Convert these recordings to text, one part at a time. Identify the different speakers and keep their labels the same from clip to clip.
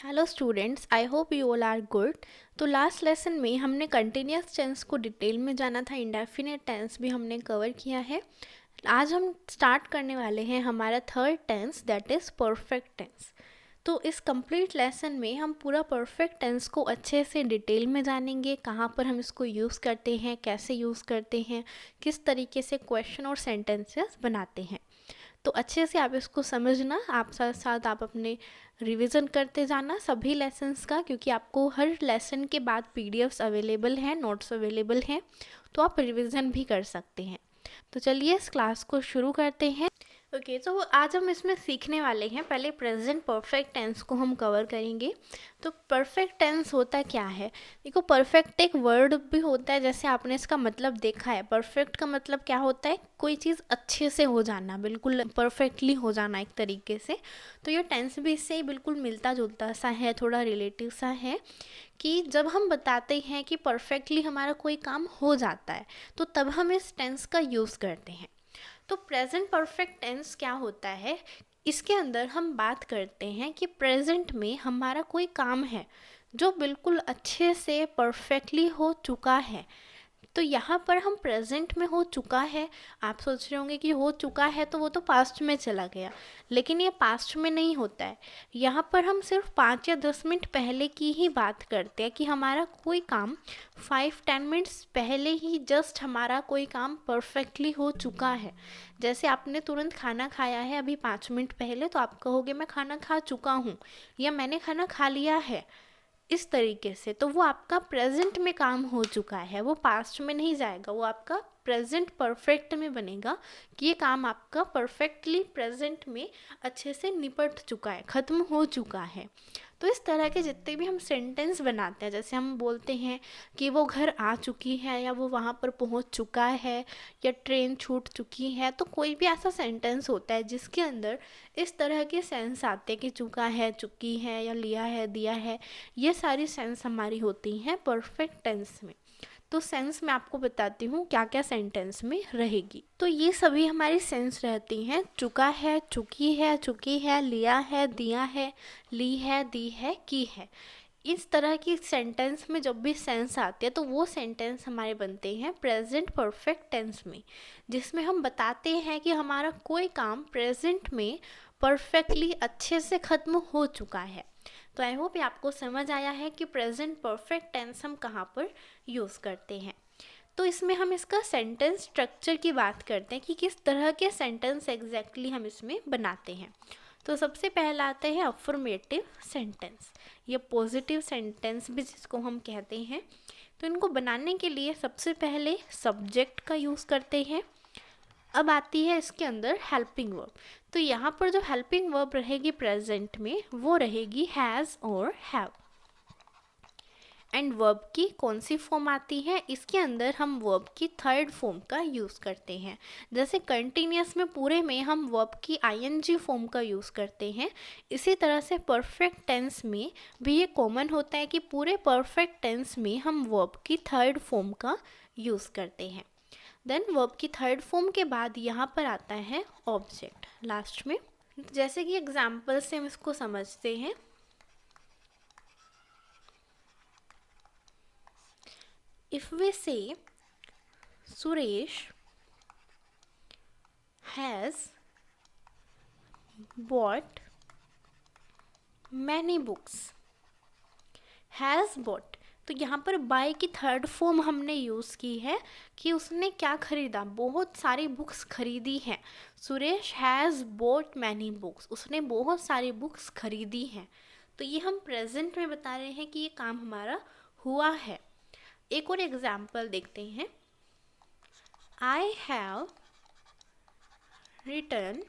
Speaker 1: Hello students, I hope you all are good. तो last lesson में हमने continuous tense को डिटेल में जाना था, इंडेफिनिट टेंस भी हमने कवर किया है। आज हम स्टार्ट करने वाले हैं हमारा third tense, that is perfect tense. तो इस कंप्लीट लेसन में हम पूरा परफेक्ट टेंस को अच्छे से डिटेल में जानेंगे, कहाँ पर हम इसको यूज़ करते हैं, कैसे यूज़ करते हैं, किस तरीके से क्वेश्चन और सेंटेंसेस बनाते हैं। तो अच्छे से आप इसको समझना, आप साथ साथ आप अपने रिवीजन करते जाना सभी लेसन्स का, क्योंकि आपको हर लेसन के बाद पीडीएफ्स अवेलेबल हैं, नोट्स अवेलेबल हैं, तो आप रिवीजन भी कर सकते हैं। तो चलिए इस क्लास को शुरू करते हैं। ओके, तो आज हम इसमें सीखने वाले हैं, पहले प्रेजेंट परफेक्ट टेंस को हम कवर करेंगे। तो परफेक्ट टेंस होता क्या है? देखो, परफेक्ट एक वर्ड भी होता है, जैसे आपने इसका मतलब देखा है। परफेक्ट का मतलब क्या होता है? कोई चीज़ अच्छे से हो जाना, बिल्कुल परफेक्टली हो जाना एक तरीके से। तो ये टेंस भी इससे ही बिल्कुल मिलता जुलता सा है, थोड़ा रिलेटिव सा है, कि जब हम बताते हैं कि परफेक्टली हमारा कोई काम हो जाता है, तो तब हम इस टेंस का यूज़ करते हैं। तो प्रेजेंट परफेक्ट टेंस क्या होता है? इसके अंदर हम बात करते हैं कि प्रेजेंट में हमारा कोई काम है जो बिल्कुल अच्छे से परफेक्टली हो चुका है। तो यहाँ पर हम प्रेजेंट में हो चुका है, आप सोच रहे होंगे कि हो चुका है तो वो तो पास्ट में चला गया, लेकिन ये पास्ट में नहीं होता है। यहाँ पर हम सिर्फ 5 या 10 मिनट पहले की ही बात करते हैं कि हमारा कोई काम 5-10 मिनट्स पहले ही जस्ट हमारा कोई काम परफेक्टली हो चुका है। जैसे आपने तुरंत खाना खाया है अभी 5 मिनट पहले, तो आप कहोगे मैं खाना खा चुका हूँ या मैंने खाना खा लिया है, इस तरीके से। तो वो आपका प्रेजेंट में काम हो चुका है, वो पास्ट में नहीं जाएगा, वो आपका प्रेजेंट परफेक्ट में बनेगा कि ये काम आपका परफेक्टली प्रेजेंट में अच्छे से निपट चुका है, ख़त्म हो चुका है। तो इस तरह के जितने भी हम सेंटेंस बनाते हैं, जैसे हम बोलते हैं कि वो घर आ चुकी है, या वो वहाँ पर पहुँच चुका है, या ट्रेन छूट चुकी है, तो कोई भी ऐसा सेंटेंस होता है जिसके अंदर इस तरह के सेंस आते हैं कि चुका है, चुकी है, या लिया है, दिया है, ये सारी सेंस हमारी होती हैं परफेक्ट टेंस में। तो सेंस मैं आपको बताती हूँ क्या क्या सेंटेंस में रहेगी। तो ये सभी हमारी सेंस रहती हैं, चुका है, चुकी है, लिया है, दिया है, ली है, दी है, की है। इस तरह की सेंटेंस में जब भी सेंस आते हैं तो वो सेंटेंस हमारे बनते हैं प्रेजेंट परफेक्ट टेंस में, जिसमें हम बताते हैं कि हमारा कोई काम प्रेजेंट में परफेक्टली अच्छे से ख़त्म हो चुका है। तो आई होप ये आपको समझ आया है कि प्रेजेंट परफेक्ट टेंस हम कहाँ पर यूज़ करते हैं। तो इसमें हम इसका सेंटेंस स्ट्रक्चर की बात करते हैं कि किस तरह के सेंटेंस एग्जैक्टली हम इसमें बनाते हैं। तो सबसे पहला आता है अफर्मेटिव सेंटेंस, या पॉजिटिव सेंटेंस भी जिसको हम कहते हैं। तो इनको बनाने के लिए सबसे पहले सब्जेक्ट का यूज़ करते हैं। अब आती है इसके अंदर हेल्पिंग वर्ब। तो यहाँ पर जो हेल्पिंग वर्ब रहेगी प्रेजेंट में, वो रहेगी हैज़ और हैव। एंड वर्ब की कौन सी फॉर्म आती है? इसके अंदर हम वर्ब की थर्ड फॉर्म का यूज़ करते हैं। जैसे कंटिन्यूस में पूरे में हम वर्ब की आईएनजी फॉर्म का यूज़ करते हैं, इसी तरह से परफेक्ट टेंस में भी ये कॉमन होता है कि पूरे परफेक्ट टेंस में हम वर्ब की थर्ड फॉर्म का यूज़ करते हैं। देन वर्ब की थर्ड फॉर्म के बाद यहाँ पर आता है ऑब्जेक्ट लास्ट में। जैसे कि एग्जाम्पल से हम इसको समझते हैं। If we say Suresh has bought many books, has bought, तो यहाँ पर बाय की थर्ड फॉर्म हमने यूज़ की है कि उसने क्या खरीदा, बहुत सारी बुक्स खरीदी हैं। Suresh has bot many books, उसने बहुत सारी बुक्स खरीदी हैं। तो ये हम प्रेजेंट में बता रहे हैं कि ये काम हमारा हुआ है। एक और एग्जाम्पल देखते हैं। I have written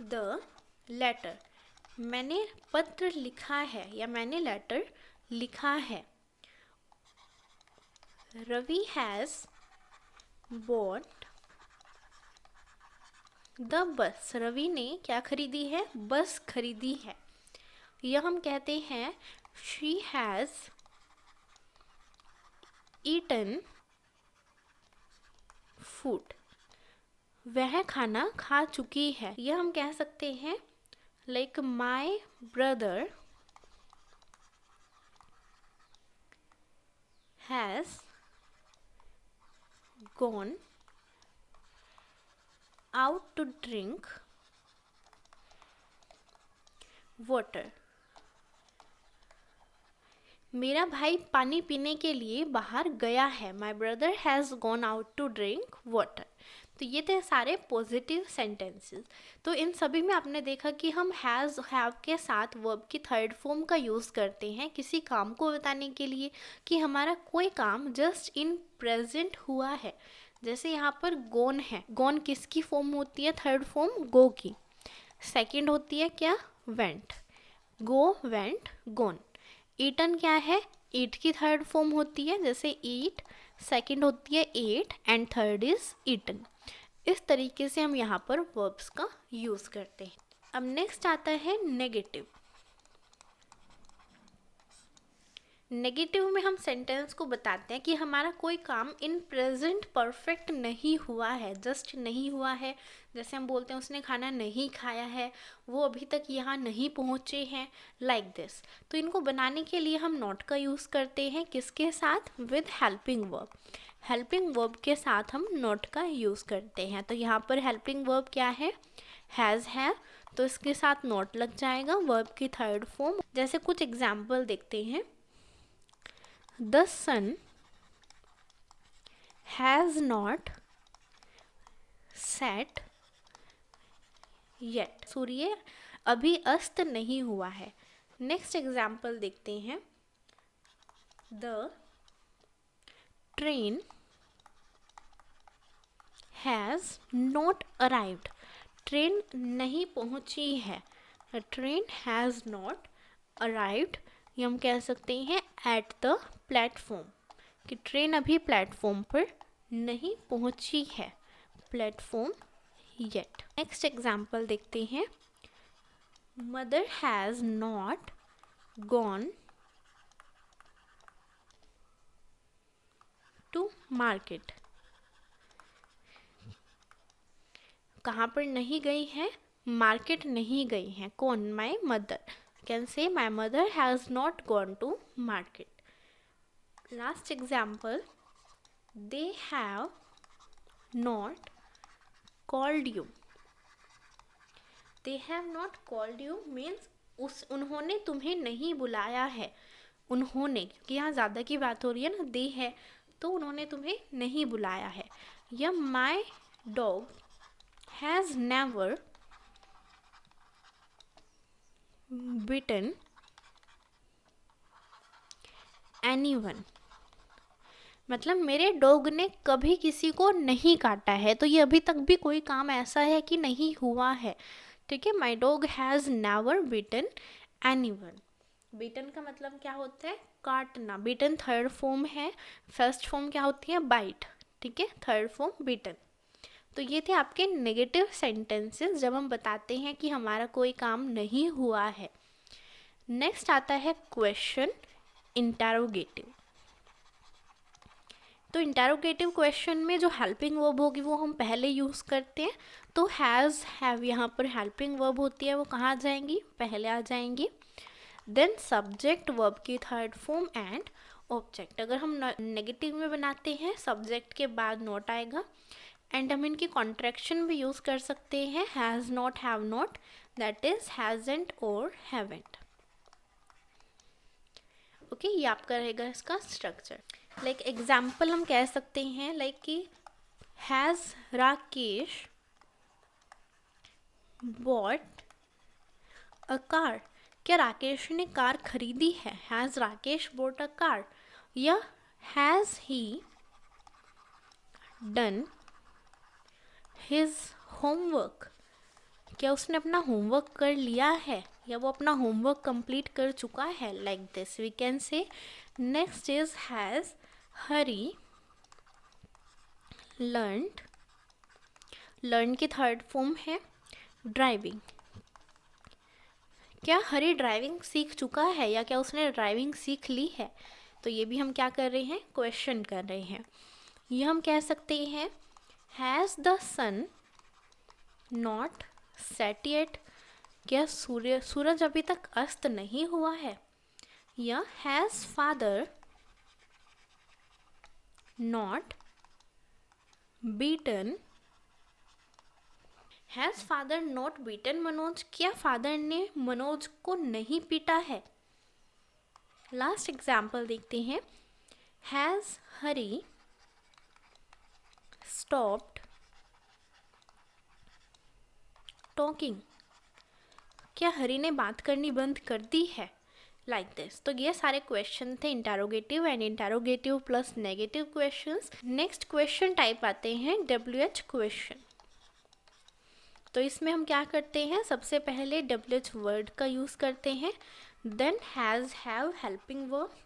Speaker 1: the letter, मैंने पत्र लिखा है या मैंने लेटर लिखा है। Ravi has bought the bus, Ravi ने क्या खरीदी है? बस खरीदी है। यह हम कहते हैं शी हैज़ ईटन फूड, वह खाना खा चुकी है। यह हम कह सकते हैं like my brother has gone out to drink water. मेरा भाई पानी पीने के लिए बाहर गया है. My brother has gone out to drink water. तो ये थे सारे पॉजिटिव सेंटेंसेस. तो इन सभी में आपने देखा कि हम हैज़ हैव के साथ वर्ब की थर्ड फॉर्म का यूज़ करते हैं किसी काम को बताने के लिए कि हमारा कोई काम जस्ट इन प्रेजेंट हुआ है. जैसे यहाँ पर गोन है. गोन किसकी फॉर्म होती है? थर्ड फॉर्म गो की. सेकंड होती है क्या? वेंट. गो, वेंट, गोन. ईटन क्या है? ईट की थर्ड फॉर्म होती है. जैसे ईट, सेकंड होती है ate and third is eaten. इस तरीके से हम यहाँ पर वर्ब्स का यूज़ करते हैं. अब नेक्स्ट आता है नेगेटिव. नेगेटिव में हम सेंटेंस को बताते हैं कि हमारा कोई काम इन प्रेजेंट परफेक्ट नहीं हुआ है, जस्ट नहीं हुआ है. जैसे हम बोलते हैं उसने खाना नहीं खाया है, वो अभी तक यहाँ नहीं पहुँचे हैं, लाइक दिस. तो इनको बनाने के लिए हम नॉट का यूज़ करते हैं. किसके साथ? With helping verb. Helping verb के साथ हम नॉट का यूज़ करते हैं. तो यहाँ पर हेल्पिंग वर्ब क्या है? हैज़ है. तो इसके साथ नॉट लग जाएगा, वर्ब की थर्ड फॉर्म. जैसे कुछ एग्जाम्पल देखते हैं. The sun has not set yet. सूर्य अभी अस्त नहीं हुआ है. नेक्स्ट एग्जाम्पल देखते हैं. The train has not arrived. Train नहीं पहुंची है. The train has not arrived. ये हम कह सकते हैं एट द प्लेटफॉर्म, कि ट्रेन अभी प्लेटफॉर्म पर नहीं पहुंची है. Platform yet. नेक्स्ट एग्जाम्पल देखते हैं. Mother has not gone to market. कहाँ पर नहीं गई है? मार्केट नहीं गई है. कौन? My mother. Can say my mother has not gone to market. Last example, they have not called you. They have not called you means उन्होंने तुम्हें नहीं बुलाया है. उन्होंने, क्योंकि यहाँ ज़्यादा की बात हो रही है ना, दे है, तो उन्होंने तुम्हें नहीं बुलाया है. या my dog has never bitten anyone. मतलब मेरे डॉग ने कभी किसी को नहीं काटा है. तो ये अभी तक भी कोई काम ऐसा है कि नहीं हुआ है. ठीक है. My dog has never bitten anyone. Bitten का मतलब क्या होता है? काटना. बिटन थर्ड फॉर्म है. फर्स्ट फॉर्म क्या होती है? बाइट. ठीक है. Third form bitten. तो ये थे आपके नेगेटिव सेंटेंसेस जब हम बताते हैं कि हमारा कोई काम नहीं हुआ है. नेक्स्ट आता है क्वेश्चन इंटरोगेटिव. तो इंटरोगेटिव क्वेश्चन में जो हेल्पिंग वर्ब होगी वो हम पहले यूज़ करते हैं. तो हैज़ हैव यहाँ पर हेल्पिंग वर्ब होती है, वो कहाँ आ जाएंगी? पहले आ जाएंगी. देन सब्जेक्ट, वर्ब की थर्ड फॉर्म एंड ऑब्जेक्ट. अगर हम नेगेटिव में बनाते हैं सब्जेक्ट के बाद नॉट आएगा. एंड हम इनकी कॉन्ट्रैक्शन भी यूज़ कर सकते हैं. Has not, have not, that is hasn't और हैवेंट. ओके. ये आपका रहेगा इसका स्ट्रक्चर. लाइक एग्जाम्पल हम कह सकते हैं लाइक कि has Rakesh bought a car. क्या राकेश ने कार खरीदी है? Has Rakesh bought a car. या has he done his homework. क्या उसने अपना होमवर्क कर लिया है या वो अपना होमवर्क कंप्लीट कर चुका है? Like this we can say. Next is has Hari learned. Learn की थर्ड फॉर्म है ड्राइविंग. क्या हरी ड्राइविंग सीख चुका है या क्या उसने ड्राइविंग सीख ली है? तो ये भी हम क्या कर रहे हैं? क्वेश्चन कर रहे हैं. ये हम कह सकते हैं has the sun not set yet. क्या सूरज अभी तक अस्त नहीं हुआ है? या has father not beaten, has father not beaten Manoj, क्या फादर ने मनोज को नहीं पीटा है? लास्ट एग्जाम्पल देखते हैं। हैज़ हरी स्टॉप्ड टॉकिंग, क्या हरी ने बात करनी बंद कर दी है? Like this. तो ये सारे क्वेश्चन थे interrogative and interrogative plus negative questions. Next question type आते हैं WH क्वेश्चन। तो इसमें हम क्या करते हैं, सबसे पहले WH वर्ड का यूज़ करते हैं, then has have helping verb,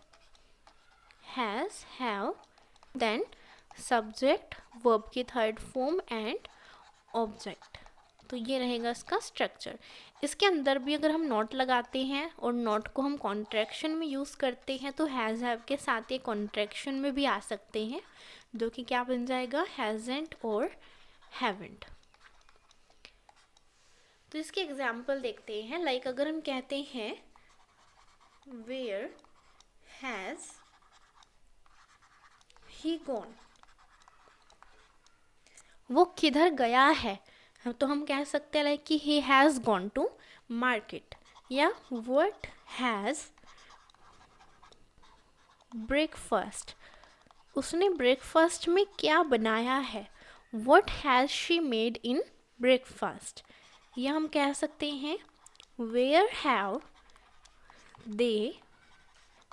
Speaker 1: has have, then subject verb की थर्ड फॉर्म एंड ऑब्जेक्ट। तो ये रहेगा इसका स्ट्रक्चर। इसके अंदर भी अगर हम नॉट लगाते हैं और नॉट को हम कॉन्ट्रैक्शन में यूज़ करते हैं तो हैज़ हैव के साथ ये कॉन्ट्रैक्शन में भी आ सकते हैं, जो कि क्या बन जाएगा, हैज़ेंट और हैवेंट। तो इसके एग्जाम्पल देखते हैं। लाइक अगर हम कहते हैं वेयर हैज़ ही गॉन, वो किधर गया है, तो हम कह सकते हैं लाइक कि he has gone to market. या व्हाट हैज़ ब्रेकफास्ट, उसने ब्रेकफास्ट में क्या बनाया है, what has she made in breakfast. या हम कह सकते हैं वेयर हैव दे,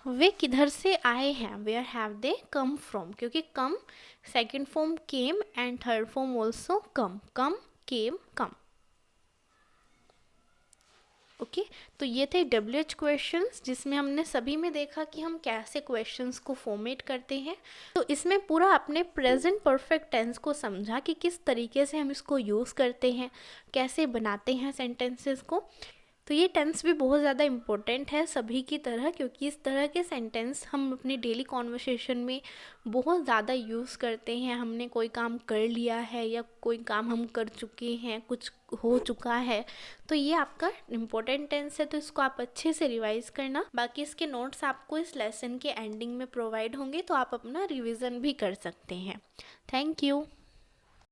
Speaker 1: वे किधर से आए हैं, where have they come from, क्योंकि come second form came and third form also come, come came come. Okay तो ये थे WH क्वेश्चंस, जिसमें हमने सभी में देखा कि हम कैसे क्वेश्चंस को फॉर्मेट करते हैं। तो इसमें पूरा अपने प्रेजेंट परफेक्ट टेंस को समझा कि किस तरीके से हम इसको यूज़ करते हैं, कैसे बनाते हैं सेंटेंसेस को। तो ये टेंस भी बहुत ज़्यादा इम्पोर्टेंट है सभी की तरह, क्योंकि इस तरह के सेंटेंस हम अपने डेली कॉन्वर्सेशन में बहुत ज़्यादा यूज़ करते हैं। हमने कोई काम कर लिया है या कोई काम हम कर चुके हैं, कुछ हो चुका है, तो ये आपका इम्पोर्टेंट टेंस है। तो इसको आप अच्छे से रिवाइज़ करना। बाकी इसके नोट्स आपको इस लेसन के एंडिंग में प्रोवाइड होंगे, तो आप अपना रिविज़न भी कर सकते हैं। Thank you.